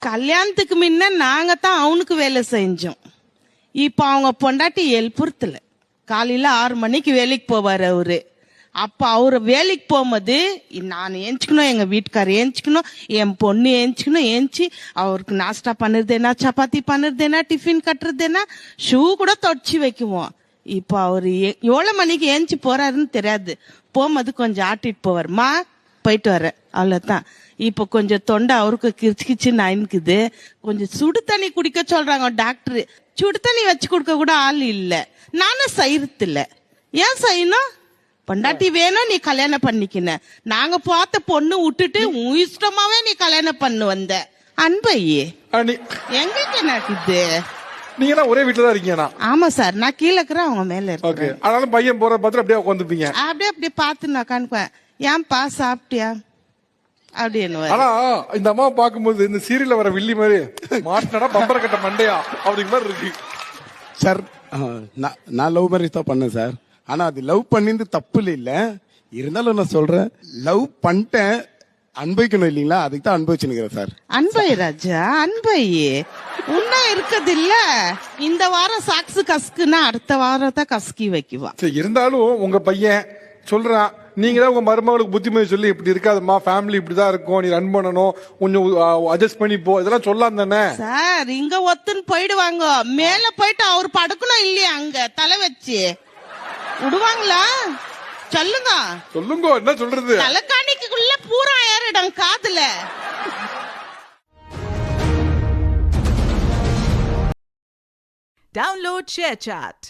கல்யாணத்துக்கு முன்ன நாங்க தான் அவனுக்கு வேலை செஞ்சோம். இப்ப அவங்க பொண்டாட்டி எழுப்புறத்துல காலையில 6 மணிக்கு வேலைக்கு போவாரு அவரு. அப்ப அவரு வேலைக்கு போகும்போது நான் ஏஞ்சிக்கணும், எங்க வீட்டுக்காரர் ஏஞ்சிக்கணும், என் பொண்ணு ஏஞ்சிக்கணும். ஏஞ்சி அவருக்கு நாஸ்டா பண்ணுறதுனா, சப்பாத்தி பண்ணுறதுனா, டிஃபின் கட்டுறதுனா, ஷூ கூட தொடச்சி வைக்குவோம். இப்போ அவரு எவ்வளவு மணிக்கு ஏஞ்சி போறாருன்னு தெரியாது. போகும்போது கொஞ்சம் ஆட்டிட்டு போவார்மா, போயிட்டு வர, அவ்வளவுதான். இப்ப கொஞ்சம் தொண்டை அவருக்கு கிச்சு கிச்சுன்னு ஆயினுக்குது. கொஞ்சம் சுடு தண்ணி குடிக்க சொல்றாங்க டாக்டர். சுடு தண்ணி வச்சு கொடுக்க கூட ஆள் இல்ல. நானும் செய்யறது இல்ல. ஏன் செய்யணும்? பொண்டாட்டி வேணும், நீ கல்யாணம் பண்ணிக்கின. நாங்க பார்த்த பொண்ணு விட்டுட்டு உன் இஷ்டமாவே நீ கல்யாணம் பண்ணு வந்த. அன்பையே எங்க நடக்குது? நீங்க ஒரே வீட்டுல தான் இருக்கீங்க? ஆமா சார், நான் கீழே இருக்கிறேன், அவங்க மேல இருக்கேன். அதனால பையன் போற பார்த்து அப்படியே உட்காந்துப்பீங்க? அப்படியே பார்த்து நான் காணுப்பேன். ஏன்பா சாப்பிட்டியா அப்படின்னு. ஆனா இந்த அம்மாவை பார்க்கும்போது இந்த சீரியல்ல வர வில்லி மாதிரி மாட்டினடா பம்பர கட்ட மண்டையா அப்படிங்கிற மாதிரி இருக்கு சார். நான் லவ் மேரேஜ் தான் பண்ணேன் சார். ஆனா அது லவ் பண்ணிருந்து தப்பு இல்ல. இருந்தாலும் நான் சொல்றேன், லவ் பண்ணிட்டேன், அனுபவிக்கணும் இல்லீங்களா? அதுக்கு தான் அனுபவிச்சுக்கிறேன் சார். அன்பை ராஜா, அன்பையே உன்ன இருக்குது இல்ல. இந்த வாரம் சாக்ஸ் கசுக்குன்னா அடுத்த வாரம் தான் கசுக்கி வைக்குவான். இருந்தாலும் உங்க பையன் சொல்றான், நீங்க தான் உங்க மருமகளுக்கு புத்திமதி சொல்லி இப்படி இருக்காதுமா, ஃபேமிலி இப்படிதான் இருக்கும், நீ ரன் பண்ணணும், கொஞ்சம் அட்ஜஸ்ட் பண்ணி போ, இதெல்லாம் சொல்லலாம் தானே சார்? இங்க ஒத்துன்னு போயிடுவாங்க, மேல போயிட்டு அவர் படுக்கணும் இல்லையா? அங்க தலை வச்சு விடுவாங்களா? சொல்லுங்க சொல்லுங்க, என்ன சொல்றது? தலைக்காணிக்குள்ள பூரா ஏறிடும் காதுல. Download ShareChat.